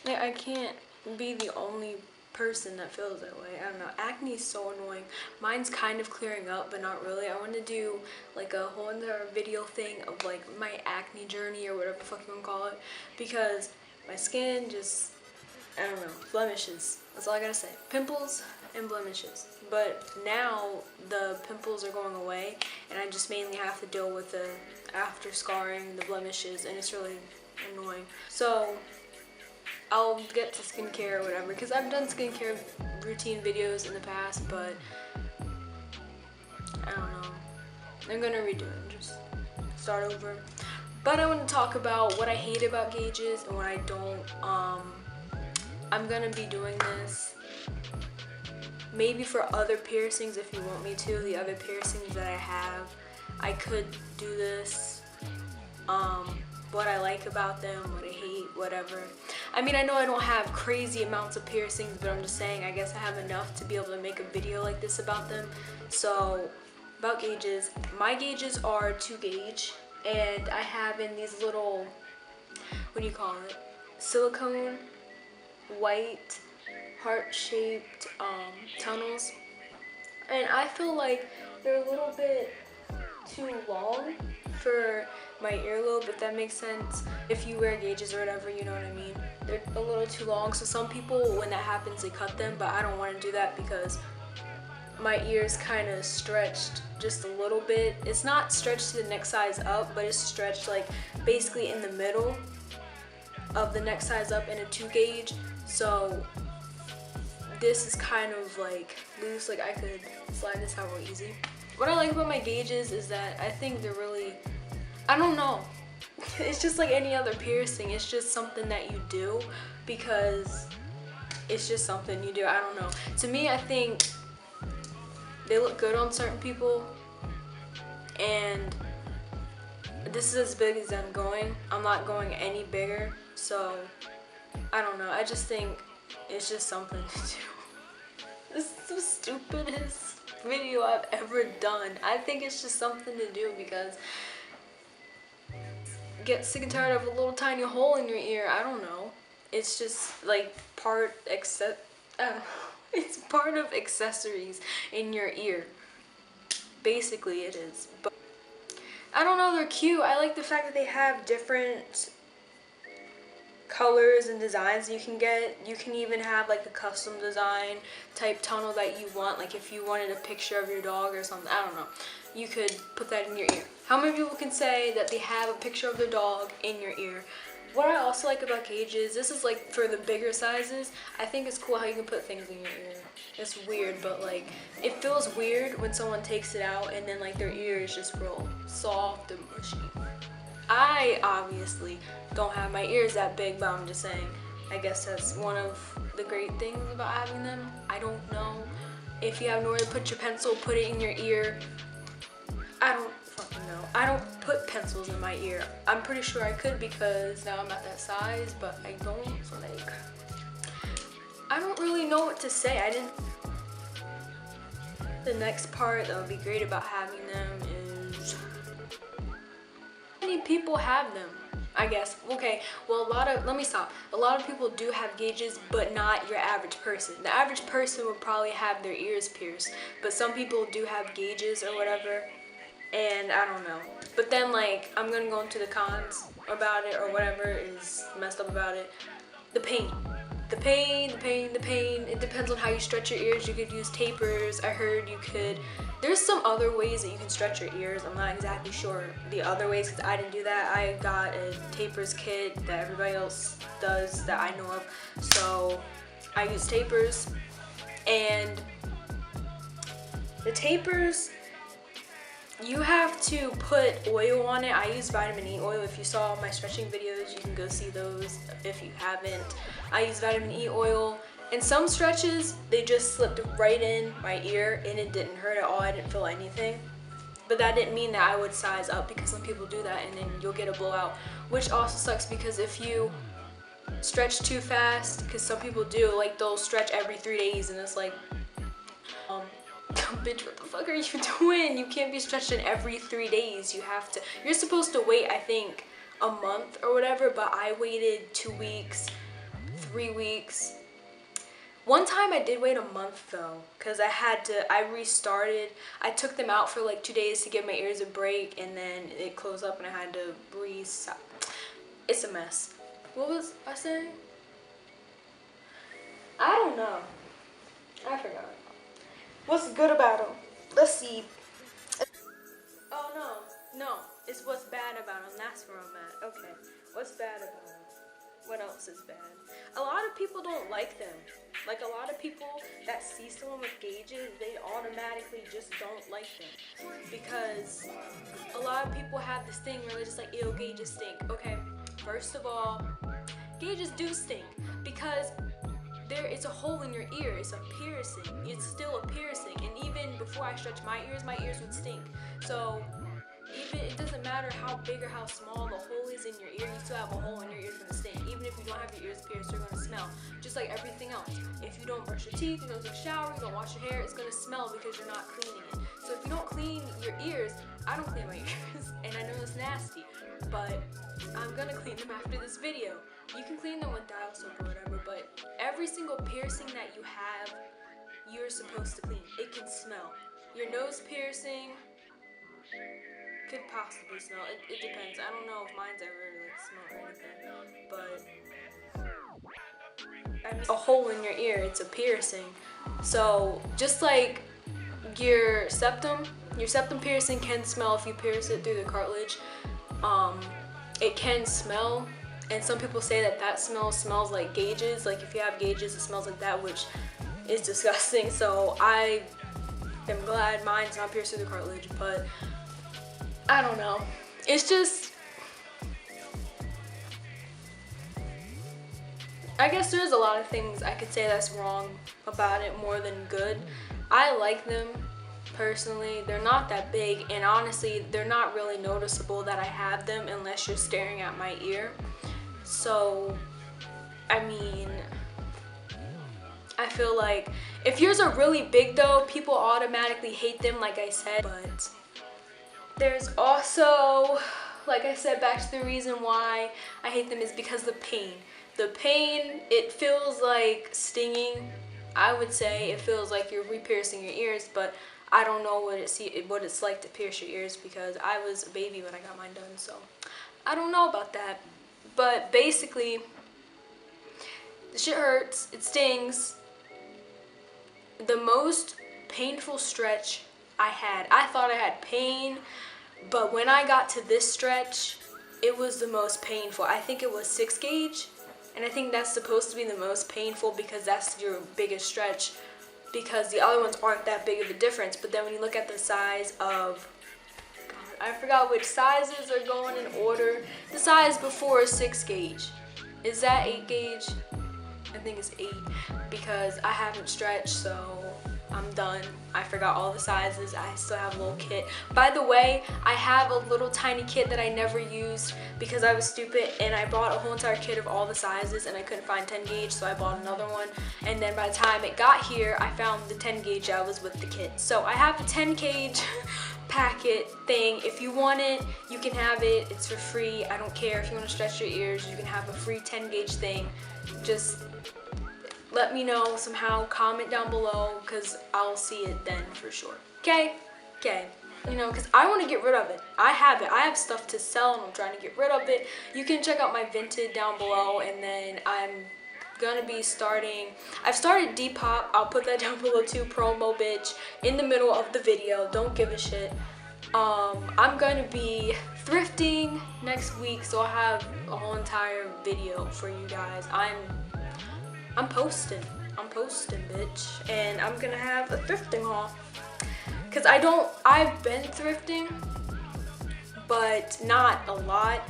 Like, I can't be the only person that feels that way. I don't know. Acne is so annoying. Mine's kind of clearing up, but not really. I want to do like a whole entire video thing of like my acne journey or whatever the fuck you want to call it, because my skin just, I don't know, blemishes. That's all I gotta say. Pimples and blemishes. But now the pimples are going away, and I just mainly have to deal with the after scarring, the blemishes, and it's really annoying. So I'll get to skincare or whatever, because I've done skincare routine videos in the past, but I don't know. I'm gonna redo it and just start over. But I want to talk about what I hate about gauges and what I don't. I'm gonna be doing this maybe for other piercings if you want me to. The other piercings that I have, I could do this. What I like about them, what I hate, whatever. I mean, I know I don't have crazy amounts of piercings, but I'm just saying, I guess I have enough to be able to make a video like this about them. So, about gauges, my gauges are 2 gauge, and I have in these little, what do you call it, silicone, white, heart-shaped tunnels. And I feel like they're a little bit too long for my earlobe, if that makes sense. If you wear gauges or whatever, you know what I mean. They're a little too long, so some people, when that happens, they cut them, but I don't want to do that because my ears kind of stretched just a little bit. It's not stretched to the next size up, but it's stretched like basically in the middle of the next size up in a 2 gauge. So this is kind of like loose, like I could slide this out real easy. What I like about my gauges is that I think they're really, I don't know, it's just like any other piercing. It's just something that you do because it's just something you do. I don't know. To me, I think they look good on certain people, and this is as big as I'm going. I'm not going any bigger, so I don't know. I just think it's just something to do. This is the stupidest video I've ever done. I think it's just something to do because get sick and tired of a little tiny hole in your ear. I don't know. It's just like it's part of accessories in your ear. Basically it is. But I don't know, they're cute. I like the fact that they have different colors and designs you can get. You can even have like a custom design type tunnel that you want. Like if you wanted a picture of your dog or something, I don't know. You could put that in your ear. How many people can say that they have a picture of their dog in your ear? What I also like about gauges, this is like for the bigger sizes, I think it's cool how you can put things in your ear. It's weird, but like, it feels weird when someone takes it out and then like their ear is just real soft and mushy. I obviously don't have my ears that big, but I'm just saying, I guess that's one of the great things about having them. I don't know. If you have nowhere to put your pencil, put it in your ear. I don't fucking know. I don't put pencils in my ear. I'm pretty sure I could because now I'm at that size, but I don't, so like, I don't really know what to say. The next part that would be great about having them is, how many people have them? I guess. Okay, well let me stop. A lot of people do have gauges, but not your average person. The average person would probably have their ears pierced, but some people do have gauges or whatever. And I don't know. But then like, I'm gonna go into the cons about it or whatever is messed up about it. The pain. The pain. It depends on how you stretch your ears. You could use tapers. I heard you could. There's some other ways that you can stretch your ears. I'm not exactly sure the other ways because I didn't do that. I got a tapers kit that everybody else does that I know of. So I use tapers. And the tapers, you have to put oil on it. I use vitamin E oil. If you saw my stretching videos, you can go see those if you haven't. I use vitamin E oil. And some stretches, they just slipped right in my ear and it didn't hurt at all. I didn't feel anything. But that didn't mean that I would size up because some people do that and then you'll get a blowout. Which also sucks because if you stretch too fast, because some people do, like they'll stretch every 3 days and it's like, bitch, what the fuck are you doing? You can't be stretching every 3 days. You're supposed to wait, I think, a month or whatever, but I waited 2 weeks, 3 weeks. One time I did wait a month though, because I restarted. I took them out for like 2 days to give my ears a break, and then it closed up and I had to restart. It's a mess. What was I saying? I don't know. I forgot. What's good about them? Let's see. Oh no. It's what's bad about them. That's where I'm at. Okay. What's bad about them? What else is bad? A lot of people don't like them. Like, a lot of people that see someone with gauges, they automatically just don't like them. Because a lot of people have this thing where they're just like, ew, gauges stink. Okay, first of all, gauges do stink. Because it's a hole in your ear. It's a piercing. It's still a piercing. And even before I stretch my ears would stink. So it doesn't matter how big or how small the hole is in your ear, you still have a hole in your ear, it's gonna stink. Even if you don't have your ears pierced, you're gonna smell. Just like everything else. If you don't brush your teeth, you don't take a shower, you don't wash your hair, it's gonna smell because you're not cleaning it. So if you don't clean your ears, I don't clean my ears, and I know it's nasty, but I'm gonna clean them after this video. You can clean them with dial soap or whatever, but every single piercing that you have, you're supposed to clean. It can smell. Your nose piercing could possibly smell. It depends. I don't know if mine's ever like smelled or anything, but I mean, a hole in your ear, it's a piercing. So just like your septum piercing can smell if you pierce it through the cartilage. It can smell, and some people say that smell smells like gauges. Like if you have gauges, it smells like that, which is disgusting. So I am glad mine's not pierced through the cartilage, but I don't know. It's just, I guess there's a lot of things I could say that's wrong about it more than good. I like them personally. They're not that big, and honestly, they're not really noticeable that I have them unless you're staring at my ear. So, I mean, I feel like if yours are really big though, people automatically hate them, like I said, but there's also, like I said, back to the reason why I hate them is because the pain. The pain, it feels like stinging. I would say it feels like you're re-piercing your ears, but I don't know what it's like to pierce your ears because I was a baby when I got mine done, so I don't know about that. But basically, the shit hurts, it stings. The most painful stretch I thought I had pain, but when I got to this stretch, it was the most painful. I think it was 6 gauge, and I think that's supposed to be the most painful because that's your biggest stretch, because the other ones aren't that big of a difference. But then when you look at the size of, God, I forgot which sizes are going in order. The size before is 6 gauge. Is that 8 gauge? I think it's 8 because I haven't stretched, so I'm done. I forgot all the sizes. I still have a little kit. By the way, I have a little tiny kit that I never used because I was stupid, and I bought a whole entire kit of all the sizes and I couldn't find 10 gauge, so I bought another one. And then by the time it got here, I found the 10 gauge that was with the kit. So I have the 10 gauge packet thing. If you want it, you can have it. It's for free. I don't care if you want to stretch your ears. You can have a free 10 gauge thing. Just let me know somehow, comment down below, because I'll see it then for sure. Okay? You know, because I want to get rid of it. I have it. I have stuff to sell and I'm trying to get rid of it. You can check out my Vinted down below, and then I'm gonna be I've started Depop. I'll put that down below too, promo bitch, in the middle of the video. Don't give a shit. I'm gonna be thrifting next week, so I'll have a whole entire video for you guys. I'm posting, bitch, and I'm gonna have a thrifting haul, because I've been thrifting, but not a lot.